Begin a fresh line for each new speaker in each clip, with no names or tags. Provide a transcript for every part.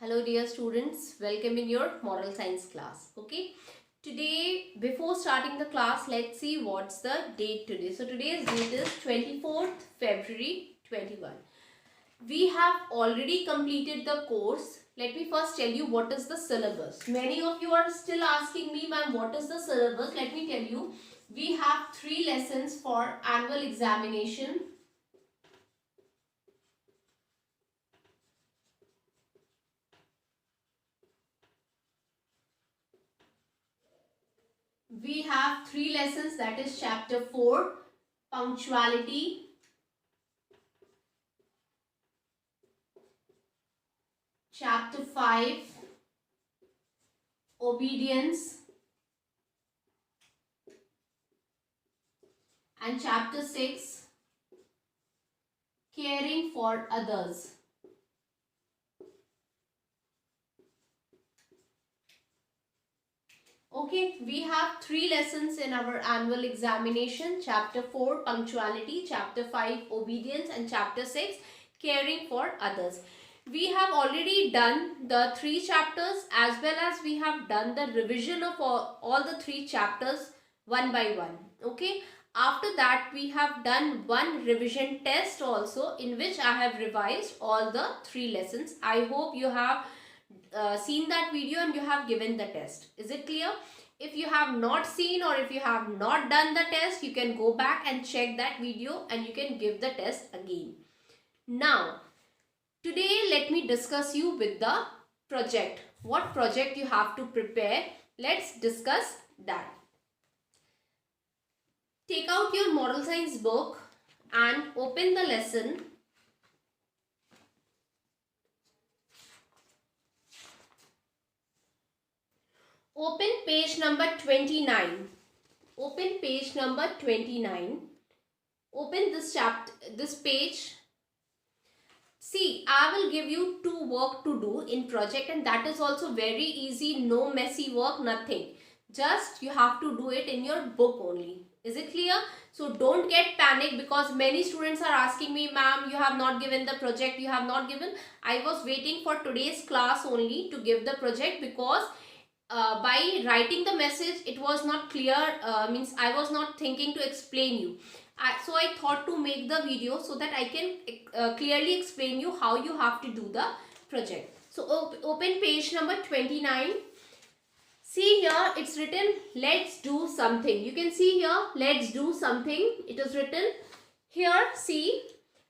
Hello dear students, welcome in your moral science class. Okay, today before starting the class, let's see what's the date today. So today's date is 24th February 21. We have already completed the course. Let me first tell you what is the syllabus. Many of you are still asking me, ma'am, what is the syllabus? Let me tell you, we have 3 lessons for annual examination. We have 3 lessons, that is chapter 4, punctuality, chapter 5, obedience, and chapter 6, caring for others. Okay, we have 3 lessons in our annual examination. Chapter 4, punctuality, chapter 5, obedience, and chapter 6, caring for others. We have already done the 3 chapters, as well as we have done the revision of all the 3 chapters one by one. Okay, after that we have done one revision test also, in which I have revised all the 3 lessons. I hope you have seen that video and you have given the test. Is it clear? If you have not seen or if you have not done the test, you can go back and check that video and you can give the test again. Now, today let me discuss you with the project. What project you have to prepare? Let's discuss that. Take out your moral science book and open the lesson. Open page number 29. Open page number 29. Open this page. See, I will give you 2 work to do in project, and that is also very easy. No messy work, nothing. Just you have to do it in your book only. Is it clear? So don't get panic, because many students are asking me, ma'am, you have not given the project, you have not given. I was waiting for today's class only to give the project, because by writing the message it was not clear, means I was not thinking to explain you. So I thought to make the video so that I can clearly explain you how you have to do the project. So open page number 29. See here, it's written, let's do something. You can see here, let's do something. It is written here. See,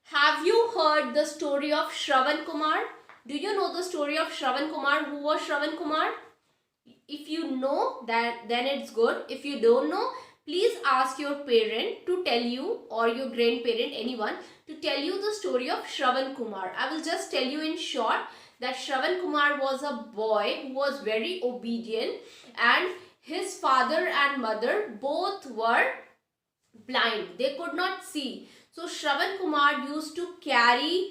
have you heard the story of Shravan Kumar? Do you know the story of Shravan Kumar? Who was Shravan Kumar? If you know that, then it's good. If you don't know, please ask your parent to tell you, or your grandparent, anyone, to tell you the story of Shravan Kumar. I will just tell you in short that Shravan Kumar was a boy who was very obedient, and his father and mother both were blind. They could not see. So Shravan Kumar used to carry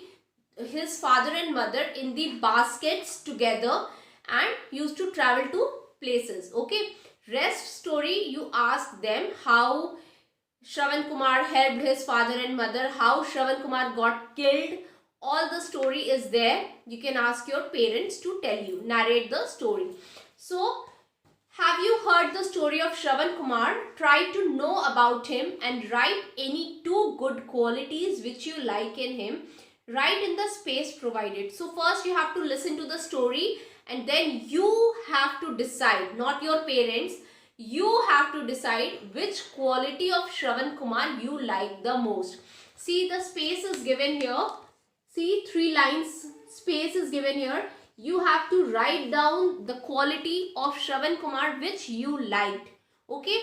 his father and mother in the baskets together and used to travel to places. Okay, rest story you ask them, how Shravan Kumar helped his father and mother, how Shravan Kumar got killed. All the story is there. You can ask your parents to tell you, narrate the story. So, have you heard the story of Shravan Kumar? Try to know about him and write any 2 good qualities which you like in him. Write in the space provided. So first you have to listen to the story, and then you have to decide, not your parents, you have to decide which quality of Shravan Kumar you like the most. See, the space is given here. See, 3 lines space is given here. You have to write down the quality of Shravan Kumar which you liked. Okay,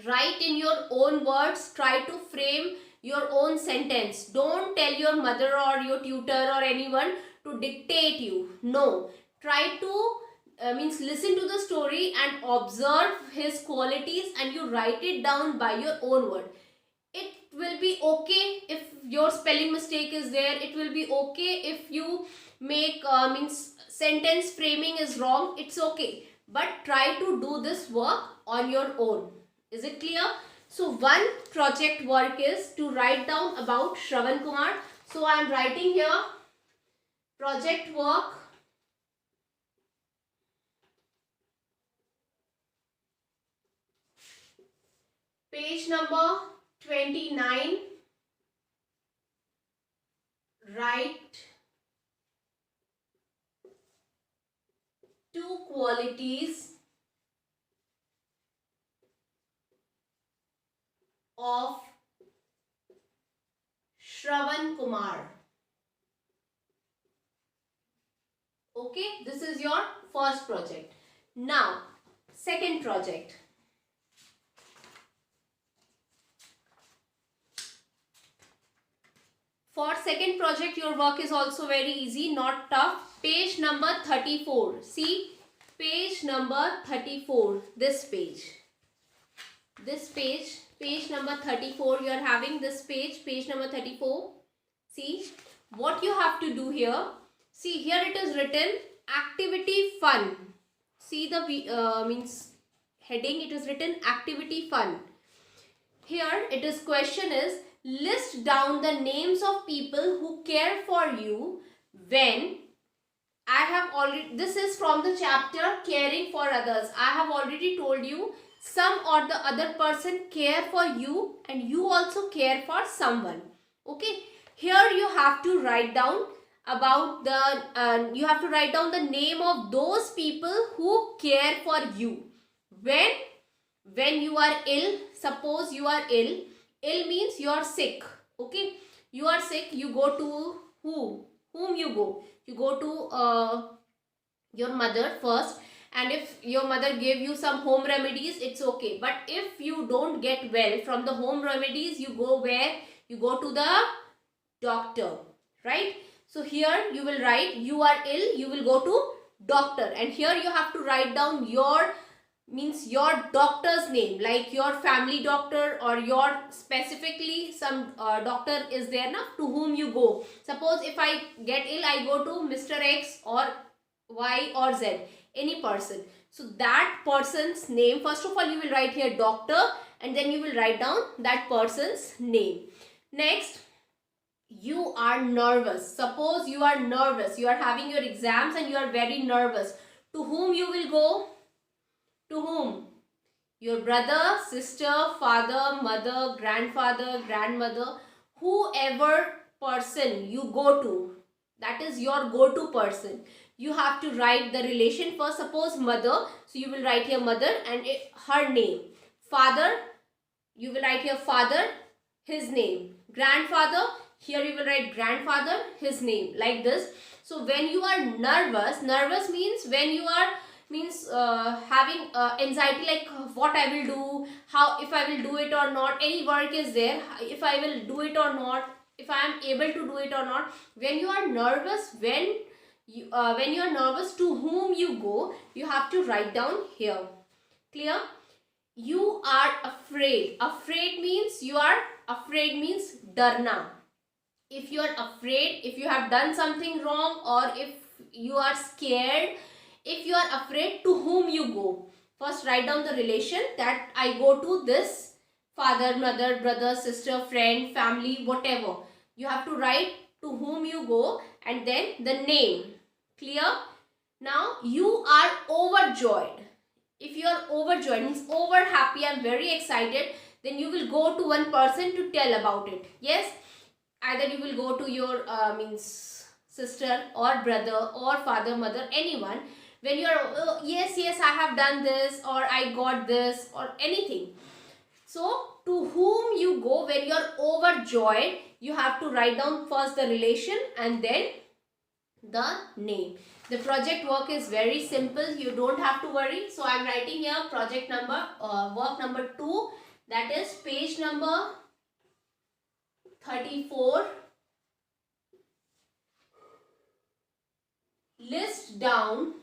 write in your own words. Try to frame your own sentence. Don't tell your mother or your tutor or anyone to dictate you. No, try to means listen to the story and observe his qualities, and you write it down by your own word. It will be okay if your spelling mistake is there. It will be okay if you make means sentence framing is wrong. It's okay, but try to do this work on your own. Is it clear? So one project work is to write down about Shravan Kumar. So I am writing here project work Page number 29. Write 2 qualities of Shravan Kumar. Okay, this is your first project. Now, second project. For second project, your work is also very easy, not tough. Page number 34. See, page number 34. This page. This page. Page number 34. You are having this page. Page number 34. See, what you have to do here. See, here it is written activity fun. See the means heading. It is written activity fun. Here it is question is, list down the names of people who care for you when I have already, this is from the chapter caring for others. I have already told you some or the other person care for you and you also care for someone. Okay, here you have to write down about the, you have to write down the name of those people who care for you. When you are ill, suppose you are ill. Ill means you are sick. Okay, you are sick. You go to whom you go? You go to your mother first, and if your mother gave you some home remedies, it's okay. But if you don't get well from the home remedies, you go where? You go to the doctor, right? So here you will write you are ill, you will go to doctor, and here you have to write down your doctor's name, like your family doctor or your specifically some doctor is there na, to whom you go. Suppose if I get ill, I go to Mr. X or Y or Z, any person. So that person's name, first of all you will write here doctor, and then you will write down that person's name. Next, you are nervous. Suppose you are nervous, you are having your exams and you are very nervous. To whom you will go? To whom? Your brother, sister, father, mother, grandfather, grandmother, whoever person you go to, that is your go-to person. You have to write the relation first. Suppose mother, so you will write here mother and her name. Father, you will write here father, his name. Grandfather, here you will write grandfather, his name, like this. So when you are nervous, nervous means when you are having anxiety, like what I will do, how, if I will do it or not, any work is there, if I will do it or not, if I am able to do it or not. When you are nervous, when you are nervous, to whom you go, you have to write down here. Clear? You are afraid. Afraid means you are afraid means darna. If you are afraid, if you have done something wrong, or if you are scared, if you are afraid, to whom you go. First write down the relation, that I go to this father, mother, brother, sister, friend, family, whatever. You have to write to whom you go and then the name. Clear? Now you are overjoyed. If you are overjoyed means over happy, I am very excited, then you will go to one person to tell about it. Yes? Either you will go to your sister or brother or father, mother, anyone. When you are, oh, yes, I have done this, or I got this, or anything. So, to whom you go when you are overjoyed, you have to write down first the relation and then the name. The project work is very simple. You don't have to worry. So, I am writing here project number, work number 2. That is page number 34. List down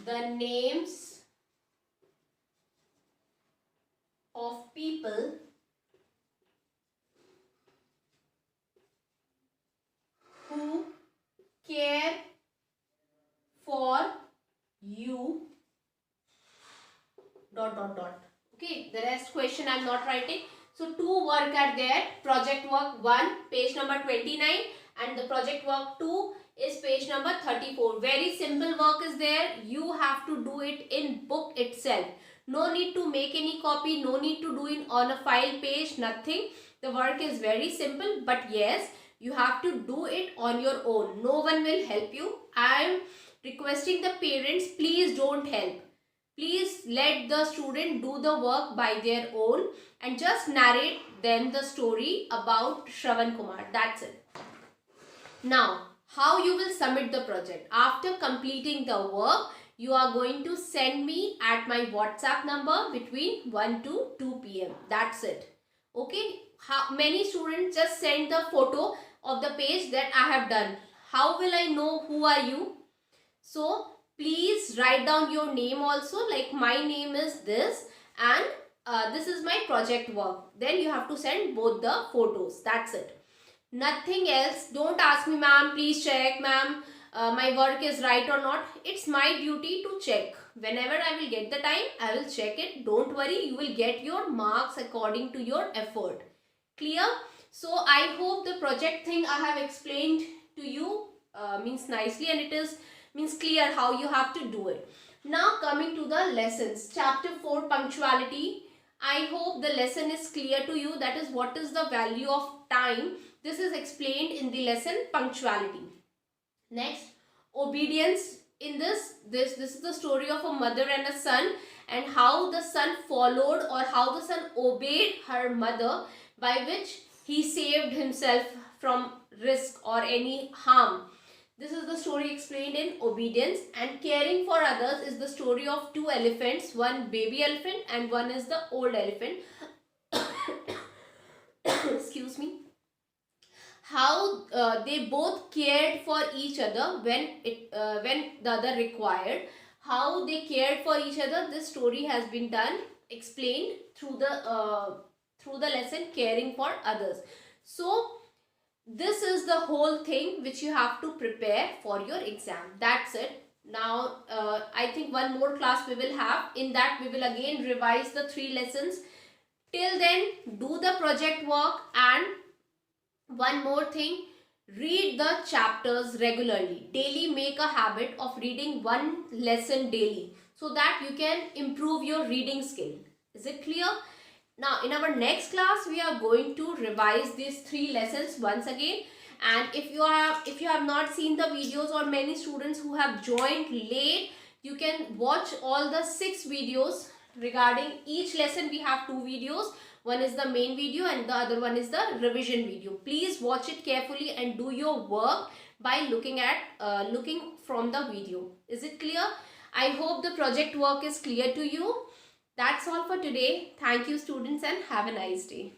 the names of people who care for you ... Okay, the rest question I am not writing. So 2 work are there. Project work 1, page number 29, and the project work 2, is page number 34. Very simple work is there. You have to do it in book itself. No need to make any copy, no need to do it on a file page, nothing. The work is very simple, but yes, you have to do it on your own. No one will help you. I am requesting the parents, please don't help. Please let the student do the work by their own and just narrate them the story about Shravan Kumar. That's it. Now, how you will submit the project? After completing the work, you are going to send me at my WhatsApp number between 1 to 2 p.m. That's it. Okay. Many students just send the photo of the page that I have done. How will I know who are you? So, please write down your name also, like my name is this and this is my project work. Then you have to send both the photos. That's it. Nothing else. Don't ask me, ma'am, please check, ma'am, my work is right or not. It's my duty to check. Whenever I will get the time, I will check it. Don't worry, you will get your marks according to your effort. Clear? So I hope the project thing I have explained to you means nicely, and it is means clear how you have to do it. Now coming to the lessons. Chapter 4, punctuality. I hope the lesson is clear to you. That is, what is the value of time. This is explained in the lesson punctuality. Next, obedience. In this is the story of a mother and a son, and how the son followed, or how the son obeyed her mother, by which he saved himself from risk or any harm. This is the story explained in obedience. And caring for others is the story of two elephants, one baby elephant and one is the old elephant. Excuse me. How they both cared for each other when the other required. How they cared for each other. This story has been explained through the lesson caring for others. So this is the whole thing which you have to prepare for your exam. That's it. Now I think one more class we will have. In that we will again revise the 3 lessons. Till then, do the project work, and one more thing, read the chapters regularly. Daily make a habit of reading one lesson daily, so that you can improve your reading skill. Is it clear? Now in our next class we are going to revise these 3 lessons once again. And if you have not seen the videos, or many students who have joined late, you can watch all the 6 videos regarding each lesson. We have 2 videos. One is the main video and the other one is the revision video. Please watch it carefully and do your work by looking from the video. Is it clear? I hope the project work is clear to you. That's all for today. Thank you, students, and have a nice day.